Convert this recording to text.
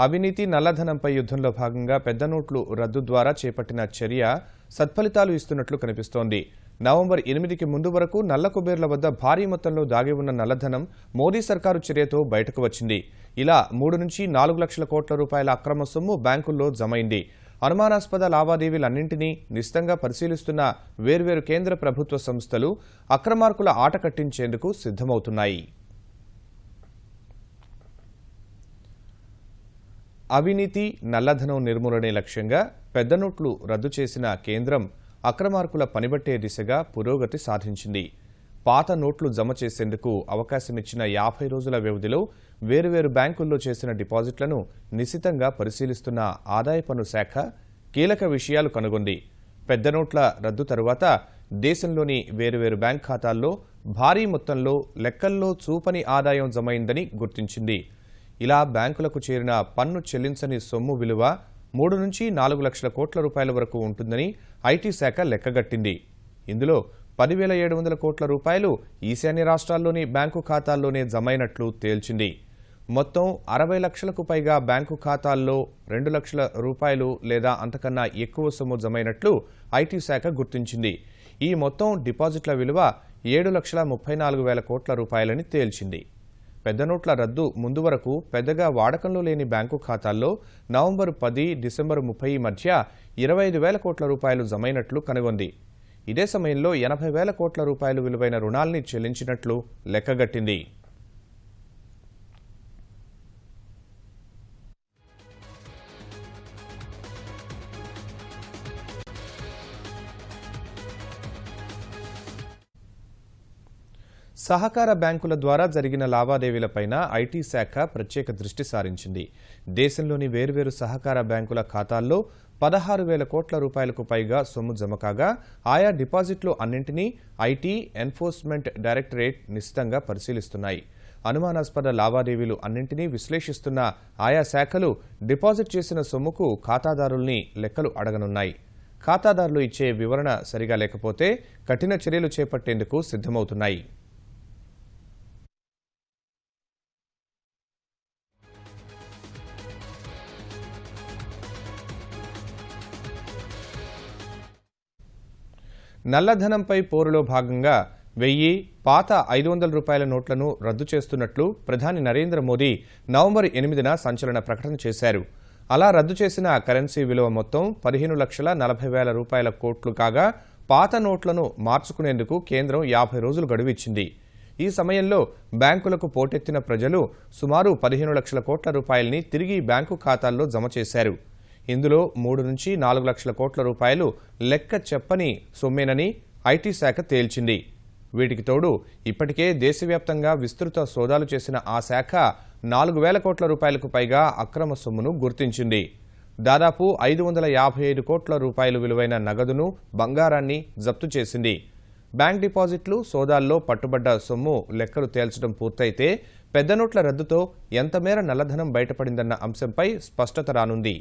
అవినీతి నల్లధనంపై యుద్ధంలో భాగంగా పెద్ద నోట్లు రద్దు ద్వారా చేపట్టిన చర్య సత్ఫలితాలు ఇస్తున్నట్లు కనిపిస్తోంది. నవంబర్ 8కి ముందు వరకు నల్ల కుబేర్ల వద్ద భారీ మొత్తంలో దాగి ఉన్న నల్లధనం మోదీ సర్కారు చర్యతో బయటకు వచ్చింది. ఇలా 3 నుంచి 4 లక్షల కోట్ల రూపాయల అక్రమ సొమ్ము బ్యాంకుల్లో జమైంది. అనుమానాస్పద లావాదేవీలన్నింటినీ నిశితంగా పరిశీలిస్తున్న వేర్వేరు కేంద్ర ప్రభుత్వ సంస్థలు అక్రమార్కుల ఆట కట్టించేందుకు సిద్ధమవుతున్నాయి. అవినీతి నల్లధనం నిర్మూలనే లక్ష్యంగా పెద్ద నోట్లు రద్దు చేసిన కేంద్రం అక్రమార్కుల పనిబట్టే దిశగా పురోగతి సాధించింది. పాత నోట్లు జమ చేసేందుకు అవకాశమిచ్చిన 50 రోజుల వ్యవధిలో వేర్వేరు బ్యాంకుల్లో చేసిన డిపాజిట్లను నిశితంగా పరిశీలిస్తున్న ఆదాయ పన్ను శాఖ కీలక విషయాలు కనుగొంది. పెద్ద నోట్ల రద్దు తరువాత దేశంలోని వేర్వేరు బ్యాంక్ ఖాతాల్లో భారీ మొత్తంలో లెక్కల్లో చూపని ఆదాయం జమైందని గుర్తించింది. ఇలా బ్యాంకులకు చేరిన పన్ను చెల్లించని సొమ్ము విలువ 3 నుంచి 4 లక్షల కోట్ల రూపాయల వరకు ఉంటుందని ఐటీ శాఖ లెక్కగట్టింది. ఇందులో 10,700 కోట్ల రూపాయలు ఈశాన్య రాష్ట్రాల్లోని బ్యాంకు ఖాతాల్లోనే జమైనట్లు తేల్చింది. మొత్తం 60 లక్షలకు పైగా బ్యాంకు ఖాతాల్లో 2 లక్షల రూపాయలు లేదా అంతకన్నా ఎక్కువ సొమ్ము జమైనట్లు ఐటీ శాఖ గుర్తించింది. ఈ మొత్తం డిపాజిట్ల విలువ 7,34,000 కోట్ల రూపాయలని తేల్చింది. పెద్ద నోట్ల రద్దు ముందు వరకు పెద్దగా వాడకంలో లేని బ్యాంకు ఖాతాల్లో నవంబర్ 10, డిసెంబర్ 30 మధ్య 25,000 కోట్ల రూపాయలు జమైనట్లు కనుగొంది. ఇదే సమయంలో 80,000 కోట్ల రూపాయలు విలువైన రుణాల్ని చెల్లించినట్లు లెక్కగట్టింది. సహకార బ్యాంకుల ద్వారా జరిగిన లావాదేవీలపైన ఐటీ శాఖ ప్రత్యేక దృష్టి సారించింది. దేశంలోని వేర్వేరు సహకార బ్యాంకుల ఖాతాల్లో 16,000 కోట్ల రూపాయలకు పైగా సొమ్ము జమ కాగా ఆయా డిపాజిట్లు అన్నింటినీ ఐటీ ఎన్ఫోర్స్మెంట్ డైరెక్టరేట్ నిశితంగా పరిశీలిస్తున్నాయి. అనుమానాస్పద లావాదేవీలు అన్నింటినీ విశ్లేషిస్తున్న ఆయా శాఖలు డిపాజిట్ చేసిన సొమ్ముకు ఖాతాదారుల్ని లెక్కలు అడగనున్నాయి. ఖాతాదారులు ఇచ్చే వివరణ సరిగా లేకపోతే కఠిన చర్యలు చేపట్టేందుకు సిద్ధమవుతున్నాయి. నల్లధనంపై పోరులో భాగంగా 1000 పాత 500 రూపాయల నోట్లను రద్దు చేస్తున్నట్లు ప్రధాని నరేంద్ర మోదీ నవంబర్ 8న సంచలన ప్రకటన చేశారు. అలా రద్దు చేసిన కరెన్సీ విలువ మొత్తం 15,40,000 రూపాయల కోట్లు కాగా పాత నోట్లను మార్చుకునేందుకు కేంద్రం 50 రోజులు గడువు ఇచ్చింది. ఈ సమయంలో బ్యాంకులకు పోటెత్తిన ప్రజలు సుమారు 15 లక్షల కోట్ల రూపాయల్ని తిరిగి బ్యాంకు ఖాతాల్లో జమ చేశారు. ఇందులో 3 నుంచి 4 లక్షల కోట్ల రూపాయలు లెక్క చెప్పని సొమ్మేనని ఐటీ శాఖ తేల్చింది. వీటికి తోడు ఇప్పటికే దేశవ్యాప్తంగా విస్తృత సోదాలు చేసిన ఆ శాఖ 4,000 కోట్ల రూపాయలకు పైగా అక్రమ సొమ్మును గుర్తించింది. దాదాపు 555 కోట్ల రూపాయలు విలువైన నగదును, బంగారాన్ని జప్తు చేసింది. బ్యాంక్ డిపాజిట్లు సోదాల్లో పట్టుబడ్డ సొమ్ము లెక్కలు తేల్చడం పూర్తయితే పెద్ద నోట్ల రద్దుతో ఎంతమేర నల్లధనం బయటపడిందన్న అంశంపై స్పష్టత రానుంది.